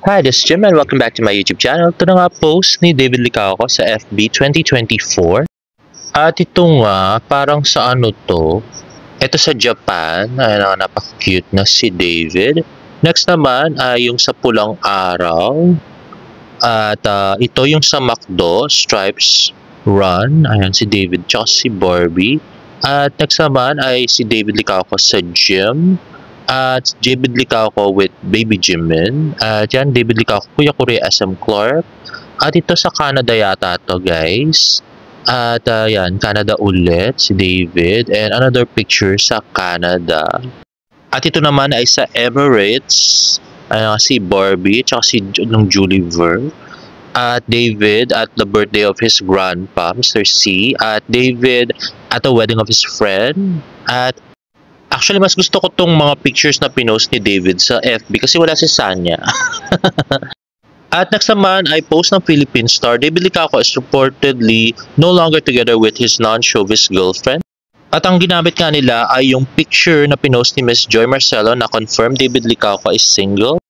Hi, this is Jim and welcome back to my YouTube channel. Ito na nga post ni David Licauco sa FB 2024. At ito nga, parang sa ano to, ito sa Japan, ay napaka-cute na si David. Next naman ay yung sa Pulang Araw. At ito yung sa McDo, Stripes Run. Ayan si David tsaka si Barbie. At next naman ay si David Licauco sa gym. At David Licauco with Baby Jimin. At yan, David Licauco, Kuya Korea SM Clark. At ito sa Canada yata to guys. At yan, Canada ulit, si David. And another picture sa Canada. At ito naman ay sa Emirates. Si Barbie, tsaka si Julie Ver. At David at the birthday of his grandpa, Mr. C. At David at the wedding of his friend. At actually, mas gusto ko tong mga pictures na pinost ni David sa FB kasi wala si Sanya. At next naman ay post ng Philippine star. David Licauco is reportedly no longer together with his non-showbiz girlfriend. At ang ginamit nga nila ay yung picture na pinost ni Miss Joy Marcelo na confirmed David Licauco is single.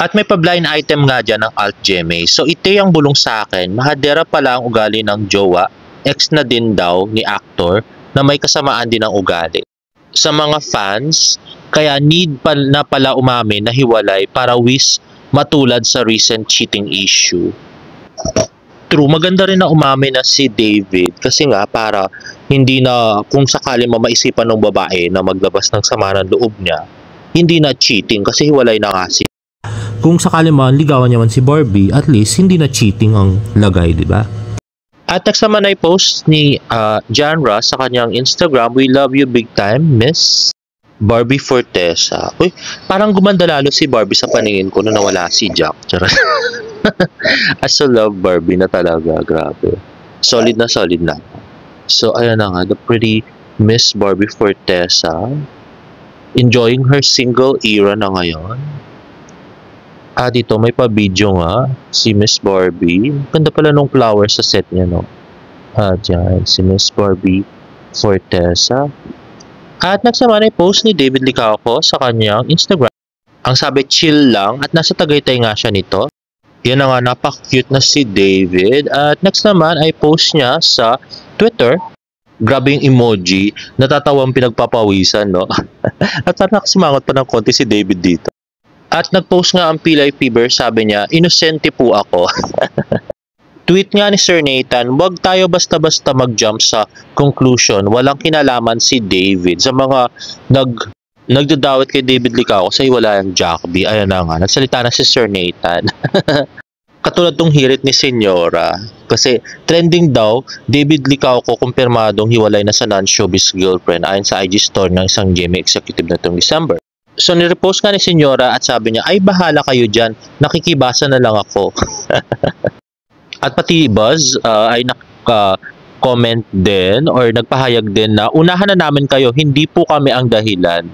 At may pa-blind item nga dyan ng Alt GMA. So ito yung bulong sa akin. Mahadera pala ang ugali ng jowa. Ex na din daw ni actor na may kasamaan din ng ugali. Sa mga fans, kaya need pa na pala umamin na hiwalay para matulad sa recent cheating issue. True, maganda rin na umamin na si David kasi nga para hindi na kung sakali maisipan ng babae na maglabas ng sama ng loob niya, hindi na cheating kasi hiwalay na nga si. Kung sakali man ligawan niya man si Barbie, at least hindi na cheating ang lagay, di ba? At next naman ay post ni John Ross sa kanyang Instagram, "We love you big time, Miss Barbie Fortesa." Uy, parang gumanda lalo si Barbie sa paningin ko nung nawala si Jack. I still love Barbie na talaga, grabe. Solid na solid na. So, ayan na nga, the pretty Miss Barbie Fortesa. Enjoying her single era na ngayon. Dito may pa-video nga si Miss Barbie. Ganda pala nung flower sa set niya, no? Dyan, si Miss Barbie Fortesa. At next naman ay post ni David Licauco sa kanyang Instagram. Ang sabi, chill lang, at nasa Tagaytay nga siya nito. Yan na nga, napak-cute na si David. At next naman ay post niya sa Twitter. Grabe yung emoji, natatawang pinagpapawisan, no? At nakasimangot pa ng konti si David dito. At nag-post nga ang Pilay Fever, sabi niya, "Inosente po ako." Tweet nga ni Sir Nathan, "Wag tayo basta-basta mag-jump sa conclusion. Walang kinalaman si David." Sa mga nagdadawat kay David Licauco sa hiwalayang Jacoby, ayan na nga, nagsalita na si Sir Nathan. Katulad tong hirit ni Senyora. Kasi trending daw, David Licauco kumpirmadong hiwalay na sa non-showbiz girlfriend ayon sa IG story ng isang GMA executive na itong December. So, nirepost nga ni Senyora at sabi niya, "Ay, bahala kayo dyan. Nakikibasa na lang ako." At pati Buzz ay naka-comment din or nagpahayag din na, "Unahan na namin kayo, hindi po kami ang dahilan."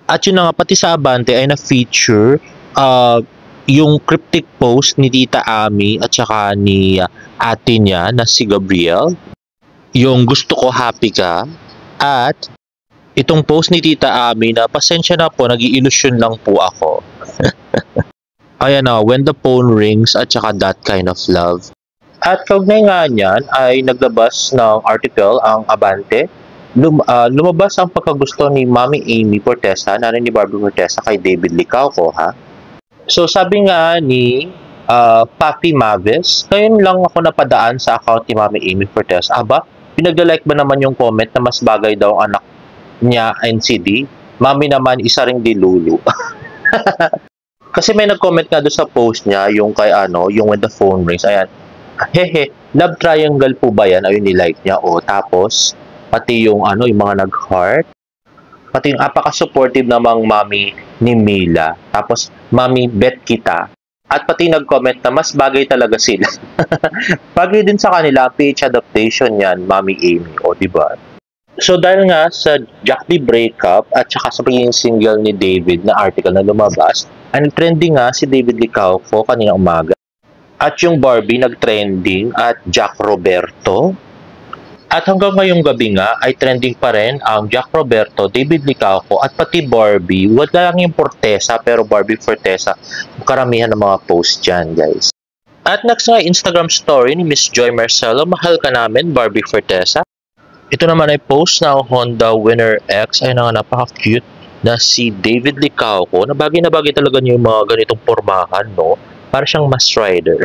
At yun na nga, pati sa Abante ay na-feature yung cryptic post ni Tita Ami at saka ni ate niya na si Gabriel. Yung "Gusto ko happy ka." At itong post ni Tita Ami na, "Pasensya na po, nag-i-illusion lang po ako." Ayan na, "When the phone rings" at saka "That kind of love." At kaugnay nga niyan ay naglabas ng article ang Abante. Lumabas ang pagkagusto ni Mami Amy Fortesa, nanay ni Barbie Fortesa, kay David Licauco, ha? So sabi nga ni Papi Mavis, "Ngayon lang ako napadaan sa account ni Mami Amy Fortesa." Aba, pinagla-like ba naman yung comment na mas bagay daw ang anak niya NCD? Mami naman, isa ring dilulu. Kasi may nag-comment nga doon sa post niya, yung kay yung "When the phone rings." Ayan, "Hehe, love triangle po ba yan?" Ayun, ni-like niya. O, tapos, pati yung yung mga nag-heart. Pati yung apaka-supportive namang mami ni Mila. Tapos, "Mami, bet kita." At pati nag-comment na mas bagay talaga sila. Bagay din sa kanila, PH adaptation yan, Mami Amy. O, diba? So dahil nga sa Jacoby breakup at saka sa pagiging single ni David na article na lumabas, ang trending nga si David Licauco kanina umaga. At yung Barbie nag-trending at Jack Roberto. At hanggang ngayong gabi nga ay trending pa rin ang Jack Roberto, David Licauco at pati Barbie. Wala lang yung Fortesa pero Barbie Fortesa. Karamihan ng mga post dyan, guys. At next nga, Instagram story ni Miss Joy Marcelo, mahal ka namin, Barbie Fortesa. Ito naman ay post ng Honda Winner X ay napaka-cute na si David Licauco. Na bagay talaga niyo yung mga ganitong pormahan, no? Para siyang Mass Rider.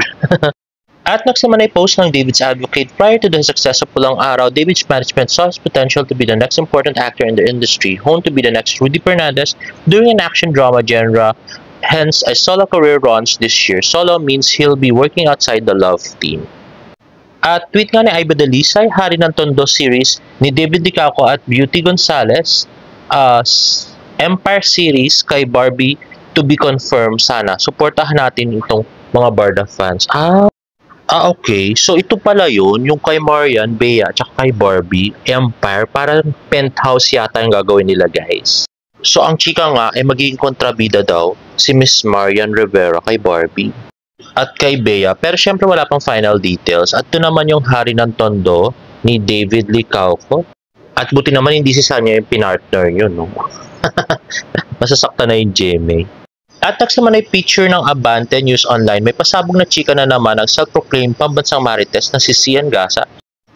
At next naman ay post ng David's advocate. Prior to the success of Pulang Araw, David's management saw his potential to be the next important actor in the industry, honed to be the next Rudy Fernandez doing an action drama genre. Hence, a solo career runs this year. Solo means he'll be working outside the love team. At tweet nga ni Iba Dalisay, Hari ng Tondo series ni David Licauco at Beauty Gonzalez, Empire series kay Barbie to be confirmed sana. Suportahan natin itong mga Barda fans. Okay. So, ito pala yun, yung kay Marian, Bea, at kay Barbie, Empire, parang penthouse yata yung gagawin nila, guys. So, ang chika nga ay magiging kontrabida daw si Miss Marian Rivera kay Barbie at kay Bea. Pero syempre wala pang final details. At ito naman yung Hari ng Tondo ni David Licauco. At buti naman hindi si Sanya yung pinartner yun, no? Masasaktan na yung GMA. At next naman ay picture ng Abante News Online. May pasabog na chika na naman ang self-proclaimed pambansang marites na si Sian Gasa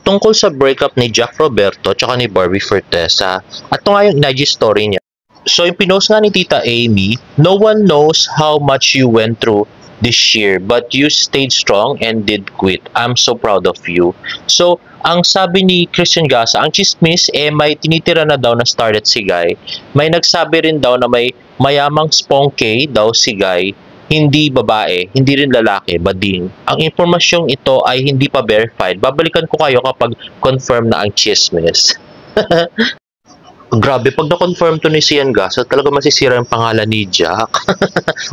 tungkol sa breakup ni Jack Roberto at ni Barbie Fortesa. At ito nga yung IG story niya. So yung pinost nga ni Tita Amy, no one knows how much you went through this year, but you stayed strong and did quit. I'm so proud of you. So, ang sabi ni Christian Gasa, ang chismis, may tinitira na daw na starlet si Guy. May nagsabi rin daw na may mayamang spongke daw si Guy, hindi babae, hindi rin lalaki, bading. Ang impormasyong ito ay hindi pa verified. Babalikan ko kayo kapag confirm na ang chismis. Grabe, pag na-confirm to ni Sian Gasa, talaga masisira yung pangalan ni Jack.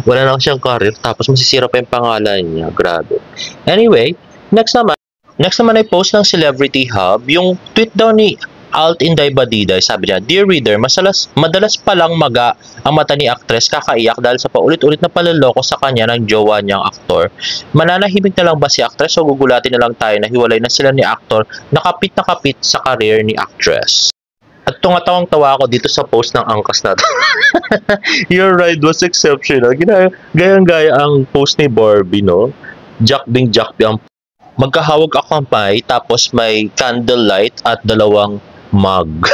Wala na siyang career, tapos masisira pa yung pangalan niya. Grabe. Anyway, next naman ay post ng Celebrity Hub, yung tweet daw ni Alt Inday Badiday. Sabi niya, Dear Reader, madalas palang maga ang mata ni actress kakaiyak dahil sa paulit-ulit na paloloko sa kanya ng jowa niyang aktor. Mananahimik na lang ba si actress o gugulatin na lang tayo na hiwalay na sila ni actor na kapit sa career ni actress? At tungatawang-tawa ako dito sa post ng angkas na to. Your ride was exceptional. Gayang-gaya ang post ni Barbie, no? Jack Bing ang magkahawag ako kamay, tapos may candlelight at dalawang mug.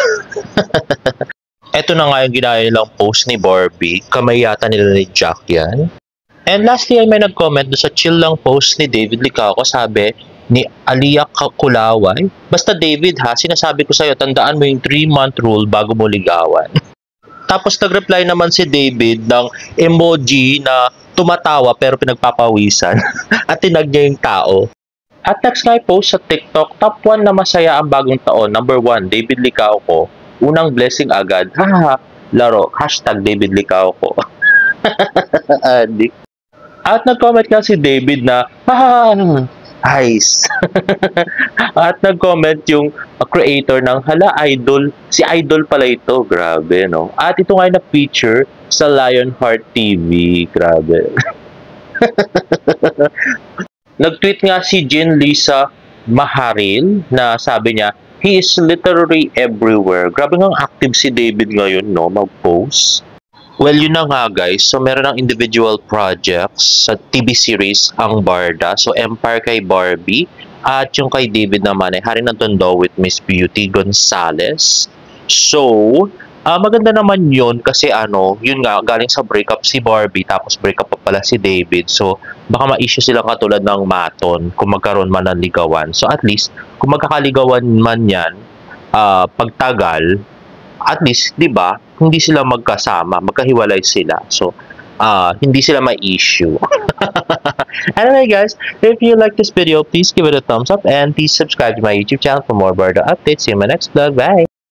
Ito na nga yung ginaya nilang post ni Barbie. Kamay yata nila ni Jack yan. And lastly ay may nag-comment do sa chill lang post ni David Licauco. Sabi ni Alia Kulaway, basta David ha, sinasabi ko sa'yo, tandaan mo yung 3-month rule bago mo ligawan. Tapos nag-reply naman si David ng emoji na tumatawa pero pinagpapawisan at tinag niya yung tao. At next nga post sa TikTok, top 1 na masaya ang bagong taon. Number 1, David Licauco. Unang blessing agad. Haha, laro. Hashtag David Licauco. At nag-comment nga si David na, haha, nice. At nag-comment yung creator ng Idol. Si Idol pala ito. Grabe, no? At ito nga na feature sa Lionheart TV. Grabe. Nag-tweet nga si Jean Lisa Maharil na sabi niya, he is literally everywhere. Grabe nga active si David ngayon, no? Mag-post. Well, yun na nga guys. So, meron ng individual projects sa TV series ang Barda. So, Empire kay Barbie. At yung kay David naman ay Hari ng Tondo with Miss Beauty Gonzalez. So, maganda naman yun kasi yun nga, galing sa breakup si Barbie tapos breakup pa pala si David. So, baka ma-issue silang katulad ng Maton kung magkaroon man ng ligawan. So, at least, kung magkakaligawan man yan, pagtagal, at least, di ba, hindi sila magkasama, magkahiwalay sila. So, hindi sila ma-issue. Anyway guys, if you like this video, please give it a thumbs up and please subscribe to my YouTube channel for more Barda updates. See you in my next vlog. Bye!